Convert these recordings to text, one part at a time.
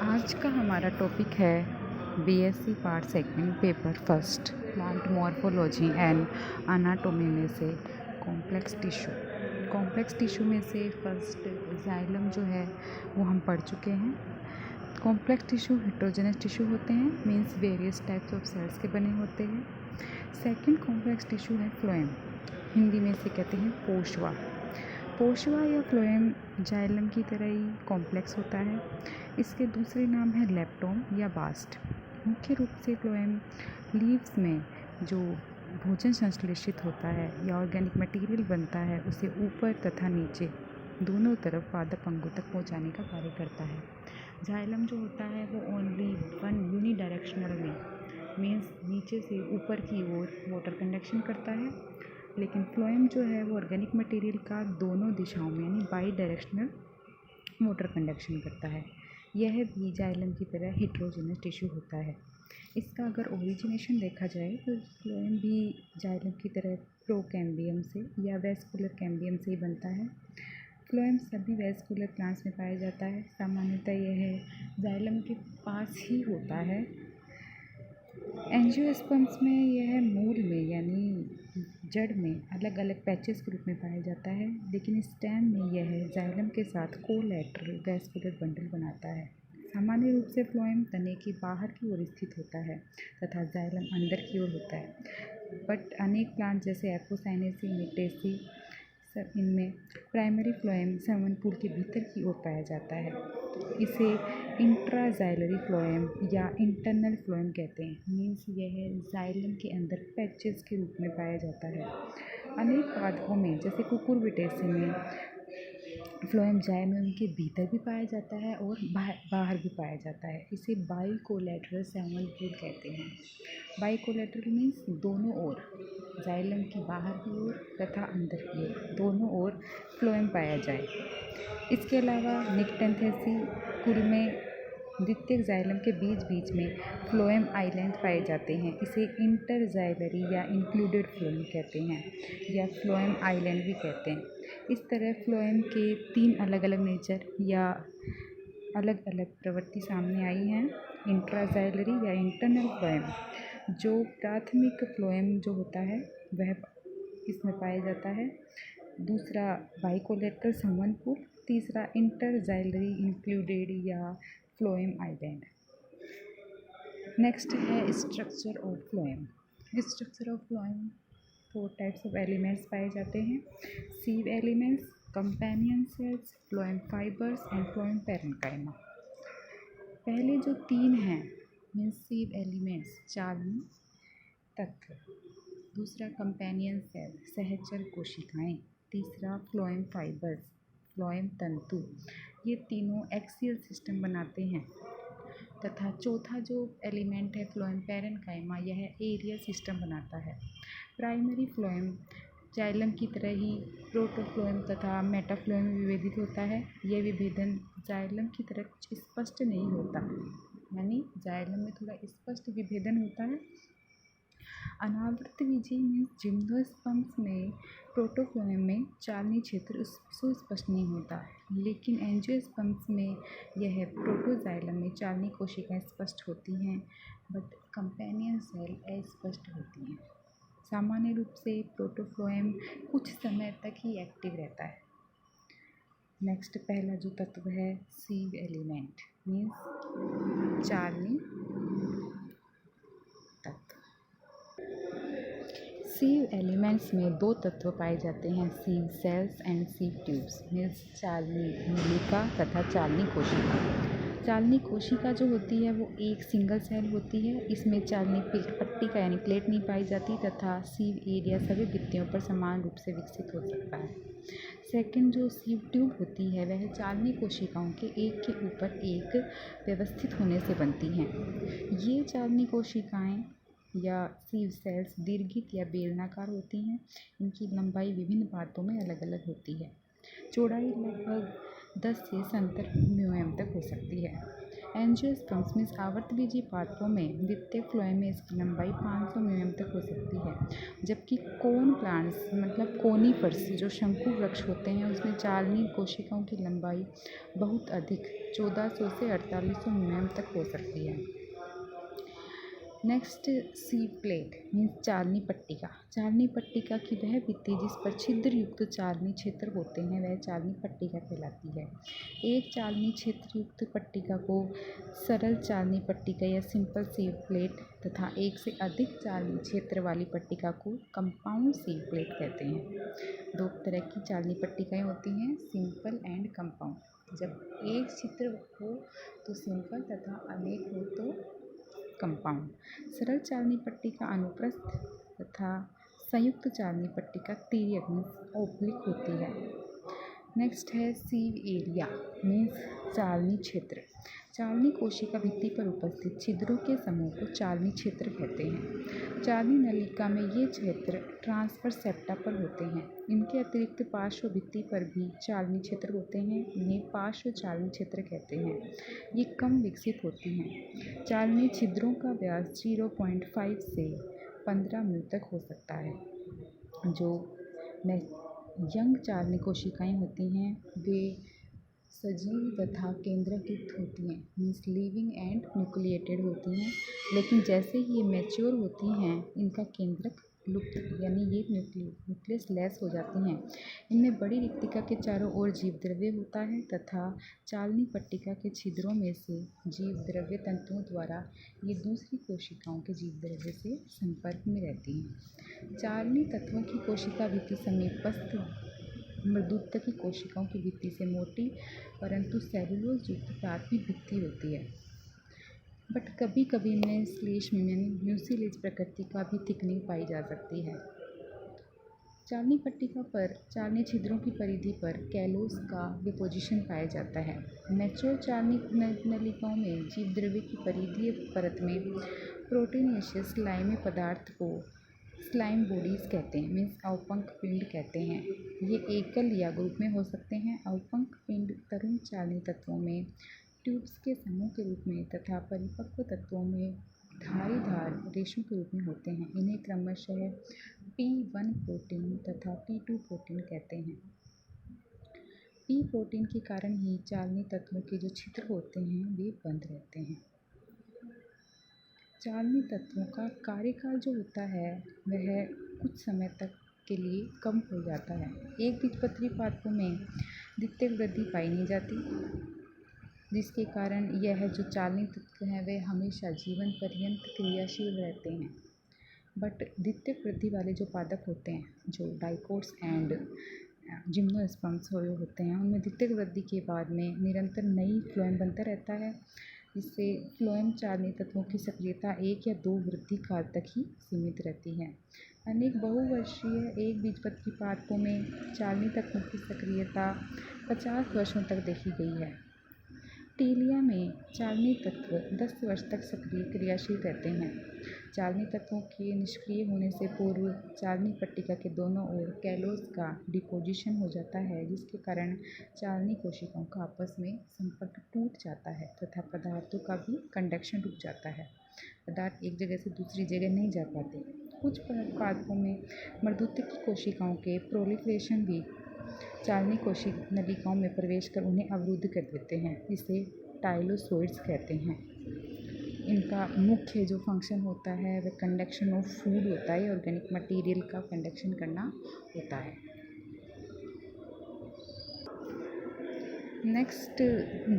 आज का हमारा टॉपिक है BSc part second paper first plant morphology and anatomy में से कॉम्प्लेक्स टिश्यू में से फर्स्ट जाइलम जो है वो हम पढ़ चुके हैं। कॉम्प्लेक्स टिश्यू हेट्रोजेनस टिश्यू होते हैं, means various types of cells के बने होते हैं। सेकंड कॉम्प्लेक्स टिश्यू है फ्लोएम, हिंदी में से कहते हैं पोशवा या फ्लोएम जाइलम की तरह ही कॉम्प्लेक्स होता है। इसके दूसरे नाम है लेप्टोम या बास्ट। मुख्य रूप से फ्लोएम लीव्स में जो भोजन संश्लेषित होता है या ऑर्गेनिक मटेरियल बनता है उसे ऊपर तथा नीचे दोनों तरफ पादप अंगों तक पहुंचाने का कार्य करता है। जाइलम जो होता है वो ओनली वन यूनिडायरेक्शनल में, मीन्स नीचे से ऊपर की ओर वाटर कंडक्शन करता है, लेकिन फ्लोएम जो है वो ऑर्गेनिक मटेरियल का दोनों दिशाओं में यानी बाई डायरेक्शनल वाटर कंडक्शन करता है। यह भी जाइलम की तरह हेट्रोजेनस टिश्यू होता है। इसका अगर ओरिजिनेशन देखा जाए तो फ्लोएम भी जाइलम की तरह प्रोकैम्बियम से या वेस्कुलर कैम्बियम से ही बनता है। फ्लोएम सभी वेस्कुलर प्लांट्स में पाया जाता है। सामान्यतः यह जाइलम के पास ही होता है। एंजियोस्पर्म्स में यह मूल में यानी जड़ में अलग अलग पैचेस के रूप में पाया जाता है, लेकिन स्टेम में यह जाइलम के साथ कोलैटरल वैस्कुलर बंडल बनाता है। सामान्य रूप से फ्लोएम तने के बाहर की ओर स्थित होता है तथा जाइलम अंदर की ओर होता है। बट अनेक प्लांट जैसे एपोसाइनेसी मिटेसी सब इनमें प्राइमरी फ्लोएम संवहन के भीतर की ओर पाया जाता है। इसे इंट्राजाइलरी फ्लोएम या इंटरनल फ्लोएम कहते हैं, मीन्स यह जाइलम के अंदर पैचेस के रूप में पाया जाता है। अनेक पादपों में जैसे कुकुरबिटेसी में फ्लोएम जाइलम के भीतर भी पाया जाता है और बाहर भी पाया जाता है। इसे बाइकोलेटरल संवहन कहते हैं। बाइकोलेटरल मीन्स दोनों ओर, जाइलम की बाहर की ओर तथा अंदर की ओर, दोनों ओर फ्लोएम पाया जाए। इसके अलावा निक्टेंथेसी कुल में द्वितीयक जाइलम के बीच में फ्लोएम आइलैंड पाए जाते हैं। इसे इंटरजाइलरी या इंक्लूडेड फ्लोएम कहते हैं या फ्लोएम आइलैंड भी कहते हैं। इस तरह फ्लोएम के 3 अलग अलग नेचर या अलग अलग प्रवृत्ति सामने आई हैं। इंट्राजाइलरी या इंटरनल फ्लोएम, जो प्राथमिक फ्लोएम जो होता है वह इसमें पाया जाता है। दूसरा बाइकोलेटरल संवहन, तीसरा इंटरजाइलरी इंक्लूडेड या फ्लोएम आइलैंड। नेक्स्ट है structure of phloem. Structure of phloem 4 types of elements पाए जाते हैं: sieve elements, companion cells, phloem fibres and phloem parenchyma. पहले जो 3 हैं मीन्स सीव एलिमेंट्स चालनी तत्व, दूसरा कंपेनियन सेल सहचर कोशिकाएं, तीसरा फ्लोएम फाइबर्स फ्लोएम तंतु, ये तीनों एक्सियल सिस्टम बनाते हैं, तथा चौथा जो एलिमेंट है फ्लोएम पैरेन्काइमा, यह एरियल सिस्टम बनाता है। प्राइमरी फ्लोएम जाइलम की तरह ही प्रोटोफ्लोएम तथा मेटाफ्लोएम में विभेदित होता है। यह विभेदन जाइलम की तरह कुछ स्पष्ट नहीं होता, यानी जाइलम में थोड़ा स्पष्ट विभेदन होता है। अनावृत बीजी में जिम्नोस्पर्म्स में प्रोटोफ्लोएम में चालनी क्षेत्र सुस्पष्ट नहीं होता, लेकिन एंजियोस्पर्म्स में यह प्रोटोजाइलम में चालनी कोशिकाएं स्पष्ट होती हैं, बट कंपेनियन सेल अस्पष्ट होती हैं। सामान्य रूप से प्रोटोफ्लोएम कुछ समय तक ही एक्टिव रहता है। नेक्स्ट पहला जो तत्व है सीव एलिमेंट मीन्स चालनी तत्व। सीव एलिमेंट्स में 2 तत्व पाए जाते हैं: sieve cells and sieve tubes, means चालनी नलिका तथा चालनी कोशिका। चालनी कोशिका जो होती है वो एक सिंगल सेल होती है। इसमें चालनी पट्टी का यानी प्लेट नहीं पाई जाती तथा सीव एरिया सभी भित्तियों पर समान रूप से विकसित हो सकता है। सेकंड जो सीव ट्यूब होती है वह चालनी कोशिकाओं के एक के ऊपर एक व्यवस्थित होने से बनती हैं। ये चालनी कोशिकाएं या सीव सेल्स दीर्घित या बेलनाकार होती हैं। इनकी लंबाई विभिन्न पार्टों में अलग अलग होती है। चौड़ाई लगभग 10 से 70 mm तक हो सकती है। एंजियोस्पर्म्स मीन्स आवर्तबीजी पादपों में द्वितीयक फ्लोएम में इसकी लंबाई 500 mm तक हो सकती है, जबकि कोन प्लांट्स मतलब कोनीफर्स जो शंकु वृक्ष होते हैं उसमें चालनी कोशिकाओं की लंबाई बहुत अधिक 1400 से 4800 mm तक हो सकती है। नेक्स्ट सीव प्लेट मीन्स चालनी पट्टिका। चालनी पट्टिका की वह भित्ति जिस पर छिद्र युक्त चालनी क्षेत्र होते हैं वह चालनी पट्टिका कहलाती है। एक चालनी क्षेत्र युक्त पट्टिका को सरल चालनी पट्टिका या सिंपल सीव प्लेट तथा एक से अधिक चालनी क्षेत्र वाली पट्टिका को कंपाउंड सीव प्लेट कहते हैं। दो तरह की चालनी पट्टिकाएँ होती हैं, सिंपल एंड कंपाउंड। जब एक छिद्र हो तो सिंपल तथा अनेक हो तो कंपाउंड। सरल चालनी पट्टिका अनुप्रस्थ तथा संयुक्त चालनी पट्टिका तिर्यक मीन्स ओब्लिक होती है। नेक्स्ट है सीव एरिया मीन्स चालनी क्षेत्र। चालनी कोशिका भित्ति पर उपस्थित छिद्रों के समूह को चालनी क्षेत्र कहते हैं। चालनी नलिका में ये क्षेत्र ट्रांसफर सेप्टा पर होते हैं। इनके अतिरिक्त पार्श्व भित्ति पर भी चालनी क्षेत्र होते हैं, इन्हें पार्श्व चालनी क्षेत्र कहते हैं। ये कम विकसित होती हैं। चालनी छिद्रों का व्यास 0.5 से 15 म्यू तक हो सकता है। जो यंग चालनी कोशिकाएं होती हैं वे सजीव तथा केंद्रकित होती हैं मीन्स लिविंग एंड न्यूक्लिएटेड होती हैं, लेकिन जैसे ही ये मैच्योर होती हैं इनका केंद्रक लुप्त यानी ये न्यूक्लियस लेस हो जाती हैं। इनमें बड़ी रिक्तिका के चारों ओर जीव द्रव्य होता है तथा चालनी पट्टिका के छिद्रों में से जीव द्रव्य तंतुओं द्वारा ये दूसरी कोशिकाओं के जीव द्रव्य से संपर्क में रहती हैं। चालनी तत्वों की कोशिका भित्ति समीपस्थ मृदुत्व कोशिकाओं की भित्ति से मोटी परंतु सेलुलोज युक्त प्राथमिक भित्ति होती है, बट कभी कभी इनमें श्लेष्म यानी म्यूसिलेज प्रकृति का भी थिकनिंग पाई जा सकती है। चालनी पट्टिका पर चालनी छिद्रों की परिधि पर कैलोस का डिपोजिशन पाया जाता है। मैच्योर चालनी नलिकाओं में जीव द्रव्य की परिधीय परत में प्रोटीनेशियस स्लाइमी पदार्थ को स्लाइम बॉडीज़ कहते हैं मीन्स अवपंक पिंड कहते हैं। ये एकल या ग्रुप में हो सकते हैं। अवपंक पिंड तरुण चालनी तत्वों में ट्यूब्स के समूह के रूप में तथा परिपक्व तत्वों में धारीदार रेशों के रूप में होते हैं। इन्हें क्रमशः P1 प्रोटीन तथा P2 प्रोटीन कहते हैं। P प्रोटीन के कारण ही चालनी तत्वों के जो छिद्र होते हैं वे बंद रहते हैं। चालनी तत्वों का कार्यकाल जो होता है वह कुछ समय तक के लिए कम हो जाता है। एक बीजपत्री पादपों में द्वितीयक वृद्धि पाई नहीं जाती, जिसके कारण यह जो चालनी तत्व हैं वे हमेशा जीवन पर्यंत क्रियाशील रहते हैं। बट द्वितीयक वृद्धि वाले जो पादप होते हैं जो डाइकोट्स एंड जिम्नोस्पर्म्स होते हैं उनमें द्वितीयक वृद्धि के बाद में निरंतर नई फ्लोएम बनता रहता है, जिससे फ्लोएम चालनी तत्वों की सक्रियता 1 या 2 वृद्धि काल तक ही सीमित रहती है। अनेक बहुवर्षीय एक बीजपत्री पादपों में चालनी तत्वों की सक्रियता 50 वर्षों तक देखी गई है। टीलिया में चालनी तत्व 10 वर्ष तक सक्रिय क्रियाशील रहते हैं। चालनी तत्वों के निष्क्रिय होने से पूर्व चालनी पट्टिका के दोनों ओर कैलोस का डिपोजिशन हो जाता है, जिसके कारण चालनी कोशिकाओं का आपस में संपर्क टूट जाता है तथा पदार्थों का भी कंडक्शन रुक जाता है। पदार्थ एक जगह से दूसरी जगह नहीं जा पाते। कुछ पादपों में मृदुत्व की कोशिकाओं के प्रोलिफरेशन भी चालनी कोशिक नलिकाओं में प्रवेश कर उन्हें अवरुद्ध कर देते हैं। इसे टाइलोसोइड्स कहते हैं। इनका मुख्य जो फंक्शन होता है वह कंडक्शन ऑफ फूड होता है, ऑर्गेनिक मटेरियल का कंडक्शन करना होता है। नेक्स्ट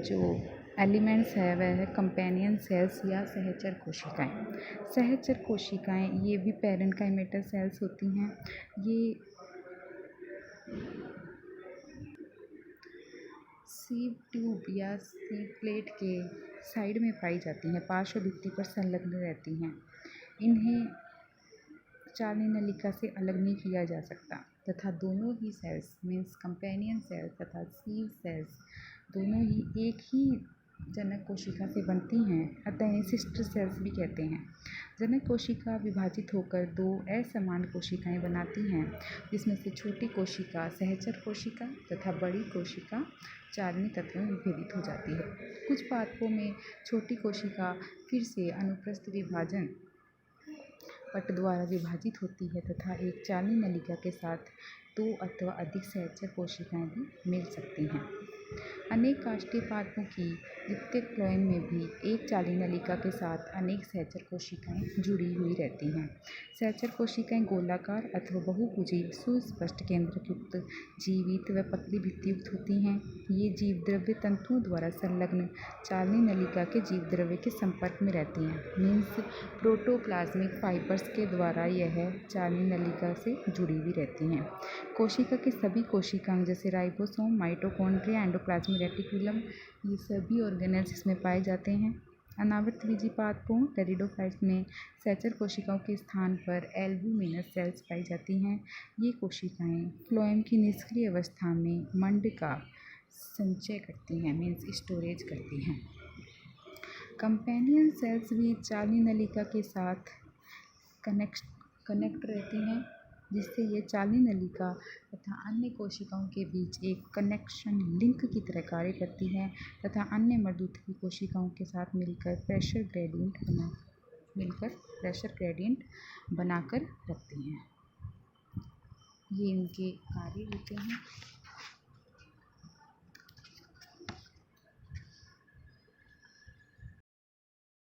जो एलिमेंट्स है वह है कंपेनियन सेल्स या सहचर कोशिकाएं। सहचर कोशिकाएं ये भी पैरेन्काइमेटल सेल्स होती हैं। ये सीव ट्यूब या सीव प्लेट के साइड में पाई जाती हैं, पार्श्व भित्ति पर संलग्न रहती हैं। इन्हें चालनी नलिका से अलग नहीं किया जा सकता तथा दोनों ही सेल्स मीन्स कंपेनियन सेल्स तथा सीव सेल्स दोनों ही एक ही जनक कोशिका से बनती हैं, अतः इन्हें सिस्टर सेल्स भी कहते हैं। जनक कोशिका विभाजित होकर दो असमान कोशिकाएं बनाती हैं, जिसमें से छोटी कोशिका सहचर कोशिका तथा बड़ी कोशिका चालनी तत्व में विभेदित हो जाती है। कुछ पादपों में छोटी कोशिका फिर से अनुप्रस्थ विभाजन पट द्वारा विभाजित होती है तथा एक चालनी नलिका के साथ दो अथवा अधिक सहचर कोशिकाएं भी मिल सकती हैं। अनेक काष्ठीय पादपों की द्वितीयक फ्लोएम में भी एक चालनी नलिका के साथ अनेक सहचर कोशिकाएं जुड़ी हुई रहती हैं। सहचर कोशिकाएं गोलाकार अथवा बहुभुजी सुस्पष्ट केंद्रयुक्त जीवित व पतली भित्तियुक्त होती हैं। ये जीव द्रव्य तंतुओं द्वारा संलग्न चालनी नलिका के जीव द्रव्य के संपर्क में रहती हैं। मीन्स प्रोटोप्लाज्मिक फाइबर्स के द्वारा यह चालनी नलिका से जुड़ी हुई रहती हैं। कोशिका के सभी कोशिकांग जैसे राइबोसोम, माइटोकॉन्ड्रिया, एंडोप्लाज्मिक रेटिकुलम, ये सभी ऑर्गेनेल्स इसमें पाए जाते हैं। अनावृतबीजी पादपों टेरिडोफाइट्स में सहचर कोशिकाओं के स्थान पर एल्ब्यूमिनस सेल्स पाई जाती हैं। ये कोशिकाएं फ्लोएम की निष्क्रिय अवस्था में मंड का संचय करती हैं, मीन्स स्टोरेज करती हैं। कंपेनियन सेल्स भी चालनी नलिका के साथ कनेक्ट रहती हैं, जिससे ये चालनी नलिका तथा अन्य कोशिकाओं के बीच एक कनेक्शन लिंक की तरह कार्य करती है तथा अन्य मर्दूतकी कोशिकाओं के साथ मिलकर प्रेशर ग्रेडियंट बनाकर रखती हैं। ये इनके कार्य होते हैं।